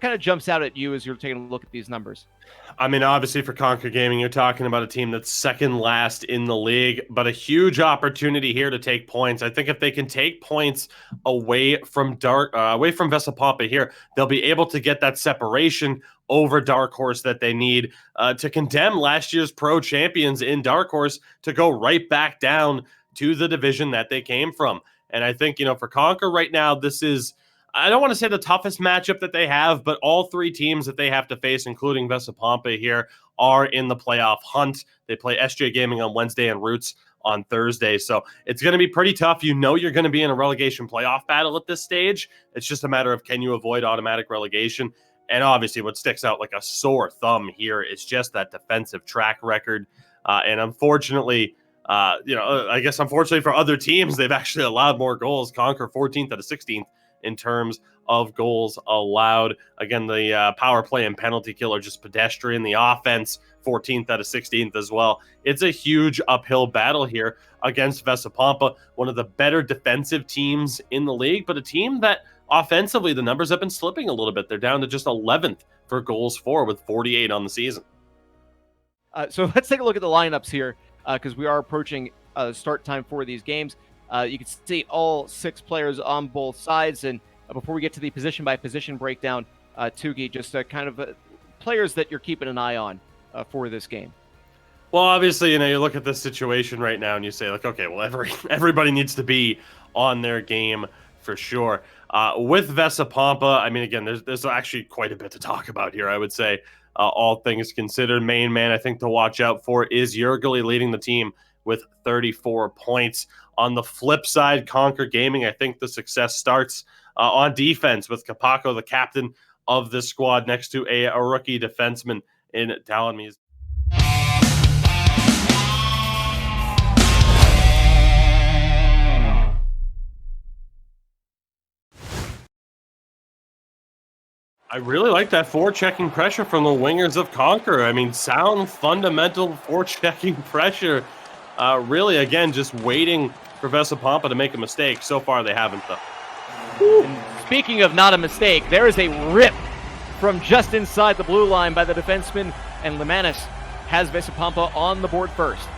kind of jumps out at you as you're taking a look at these numbers? I mean, obviously for Conquer Gaming, you're talking about a team that's second last in the league, but a huge opportunity here to take points. I think if they can take points away from Vesa Pompa here, they'll be able to get that separation over Dark Horse that they need to condemn last year's pro champions in Dark Horse to go right back down to the division that they came from. And I think, for Conquer right now, this is, I don't want to say the toughest matchup that they have, but all three teams that they have to face, including Vesa Pompa here, are in the playoff hunt. They play SJ Gaming on Wednesday and Roots on Thursday. So it's going to be pretty tough. You're going to be in a relegation playoff battle at this stage. It's just a matter of, can you avoid automatic relegation? And obviously what sticks out like a sore thumb here is just that defensive track record. And unfortunately, I guess unfortunately for other teams, they've actually allowed more goals. Conquer 14th out of 16th in terms of goals allowed. Again, the power play and penalty kill are just pedestrian. The offense, 14th out of 16th as well. It's a huge uphill battle here against Vesa Pompa, one of the better defensive teams in the league, but a team that offensively, the numbers have been slipping a little bit. They're down to just 11th for goals for with 48 on the season. So let's take a look at the lineups here because we are approaching start time for these games. You can see all 6 players on both sides. And before we get to the position-by-position breakdown, Tougie, just kind of players that you're keeping an eye on for this game. Well, obviously, you look at this situation right now and you say, like, okay, well, everybody needs to be on their game for sure. With Vesa Pompa, I mean, again, there's actually quite a bit to talk about here, I would say, all things considered. Main man, I think, to watch out for is Yergely leading the team with 34 points. On the flip side, Conquer Gaming, I think the success starts on defense with Kapako, the captain of this squad, next to a rookie defenseman in Dalanmise. I really like that forechecking pressure from the wingers of Conquer. I mean, sound, fundamental forechecking pressure. Really, again, just waiting for Vesa Pompa to make a mistake. So far, they haven't, though. And speaking of not a mistake, there is a rip from just inside the blue line by the defenseman, and Lemanis has Vesa Pompa on the board first.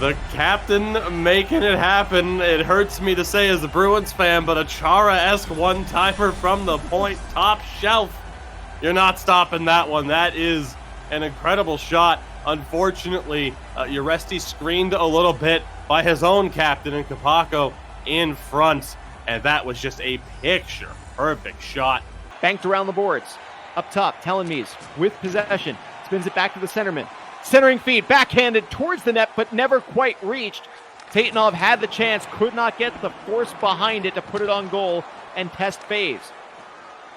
The captain making it happen. It hurts me to say as a Bruins fan, but a Chara-esque one-timer from the point, top shelf. You're not stopping that one. That is an incredible shot. Unfortunately, Uresti screened a little bit by his own captain and Kapako in front, and that was just a picture-perfect shot. Banked around the boards. Up top, Telenmies with possession. Spins it back to the centerman. Centering feed, backhanded towards the net, but never quite reached. Tatanov had the chance, could not get the force behind it to put it on goal and test phase.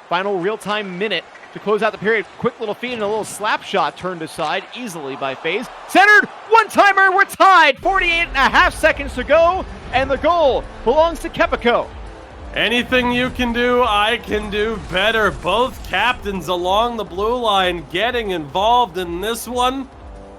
Final real-time minute to close out the period. Quick little feed and a little slap shot turned aside easily by FaZe. Centered, one-timer, we're tied. 48.5 seconds to go, and the goal belongs to Kepiko. Anything you can do, I can do better. Both captains along the blue line getting involved in this one.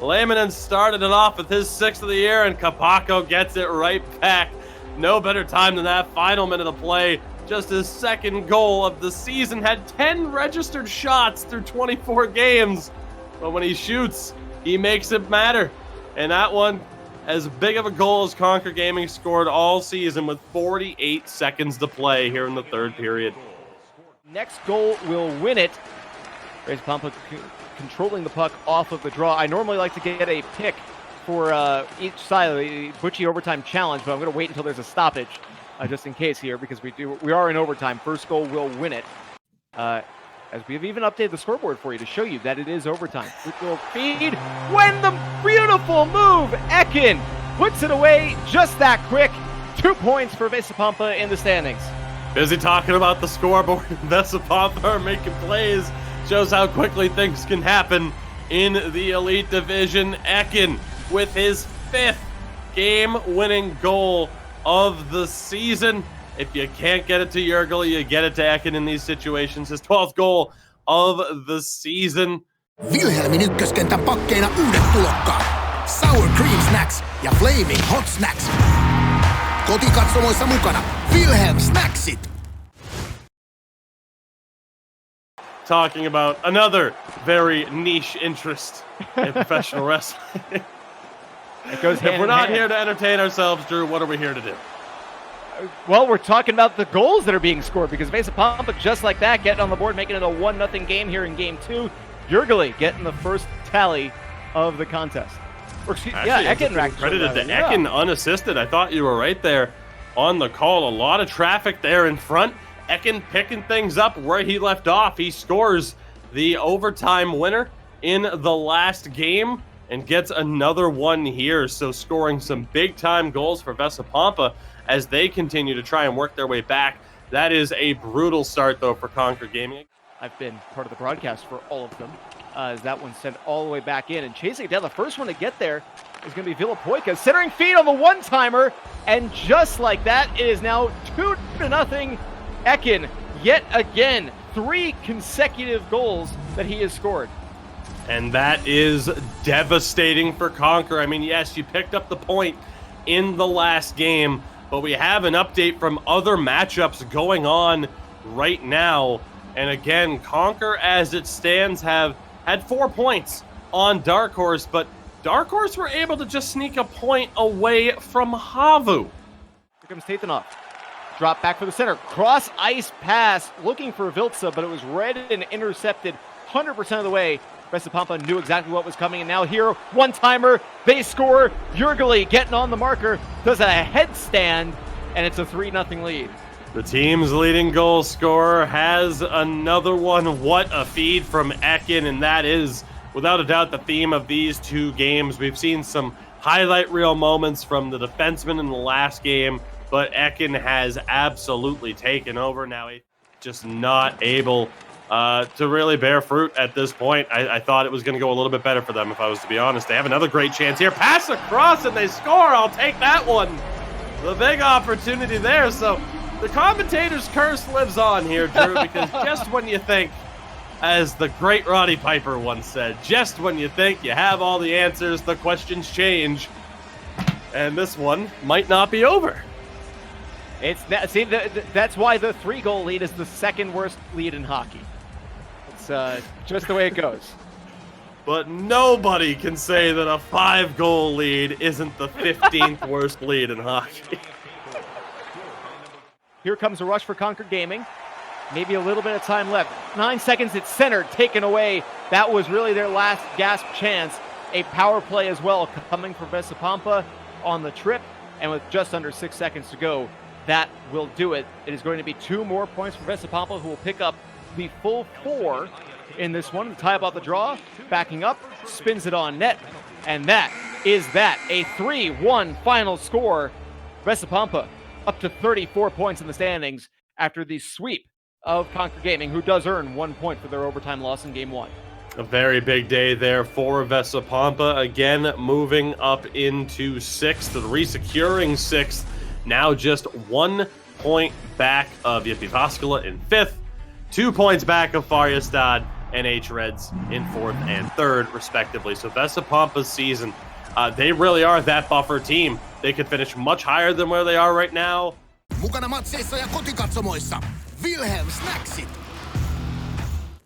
Lehmanen started it off with his 6th of the year, and Kapako gets it right back. No better time than that final minute of play. Just his 2nd goal of the season, had 10 registered shots through 24 games. But when he shoots, he makes it matter. And that one, as big of a goal as Conquer Gaming scored all season with 48 seconds to play here in the 3rd period. Next goal will win it. Vesa Pompa controlling the puck off of the draw. I normally like to get a pick for each side of the Butchie overtime challenge, but I'm going to wait until there's a stoppage. Just in case here, because we are in overtime. First goal will win it. As we have even updated the scoreboard for you to show you that it is overtime. Quick little feed. When the beautiful move, Ekin puts it away just that quick. 2 points for Vesa Pompa in the standings. Busy talking about the scoreboard. Vesa Pompa are making plays. Shows how quickly things can happen in the Elite Division. Ekin with his 5th game-winning goal of the season. If you can't get it to Yergely, you get it to Ekin in these situations. His 12th goal of the season. Wilhelmin ykköskentän pakkeina uudet tulokkaat. Sour Cream Snacks ja Flaming Hot Snacks. Kotikatsomoissa mukana Wilhelm Snacksit. talking about another very niche interest in professional wrestling. It goes hand If we're in not hand. here to entertain ourselves, Drew, what are we here to do? Well, we're talking about the goals that are being scored because Vesa Pompa, just like that, getting on the board, making it a 1-0 game here in Game 2. Jurgeli getting the first tally of the contest. Or, Ekin actually credited to Ekin unassisted. I thought you were right there on the call. A lot of traffic there in front. Ekin picking things up where he left off. He scores the overtime winner in the last game and gets another one here. So scoring some big-time goals for Vesa Pompa as they continue to try and work their way back. That is a brutal start, though, for Conquer Gaming. I've been part of the broadcast for all of them. As that one's sent all the way back in. And chasing it down, the first one to get there is going to be Villapoika. Centering feed on the one-timer. And just like that, it is now 2-0. Ekin, yet again, 3 consecutive goals that he has scored. And that is devastating for Conquer. I mean, yes, you picked up the point in the last game, but we have an update from other matchups going on right now. And again, Conquer, as it stands, have had 4 points on Dark Horse, but Dark Horse were able to just sneak a point away from Havu. Here comes Tatanov. Drop back for the center. Cross ice pass, looking for Viltsa, but it was read and intercepted 100% of the way. Vesa Pompa knew exactly what was coming, and now here, one-timer, they score. Jurgeli getting on the marker, does a headstand, and it's a 3-0 lead. The team's leading goal scorer has another one. What a feed from Ekin, and that is, without a doubt, the theme of these 2 games. We've seen some highlight reel moments from the defenseman in the last game, but Ekin has absolutely taken over now. He's just not able to really bear fruit at this point. I thought it was going to go a little bit better for them, if I was to be honest. They have another great chance here. Pass across, and they score. I'll take that one. The big opportunity there, so the commentator's curse lives on here, Drew, because just when you think, as the great Roddy Piper once said, just when you think you have all the answers, the questions change. And this one might not be over. That's why the 3-goal lead is the second worst lead in hockey. It's just the way it goes. But nobody can say that a 5-goal lead isn't the 15th worst lead in hockey. Here comes a rush for Conquer Gaming. Maybe a little bit of time left. 9 seconds, it's centered, taken away. That was really their last gasp chance. A power play as well coming from Vesa Pompa on the trip. And with just under 6 seconds to go, that will do it. It is going to be 2 more points for Vesa Pompa, who will pick up the full 4 in this one to tie up the draw. Backing up, spins it on net. And that is that. A 3-1 final score. Vesa Pompa up to 34 points in the standings after the sweep of Conquer Gaming, who does earn 1 point for their overtime loss in Game 1. A very big day there for Vesa Pompa. Again, moving up into 6th, resecuring 6th. Now just 1 point back of Jyväskylä in 5th, 2 points back of Färjestad and H-Reds in 4th and 3rd, respectively. So Vesa Pompa's season, they really are that buffer team. They could finish much higher than where they are right now. Mukana matseissa ja kotikatsomoissa. Wilhelm Snacksit.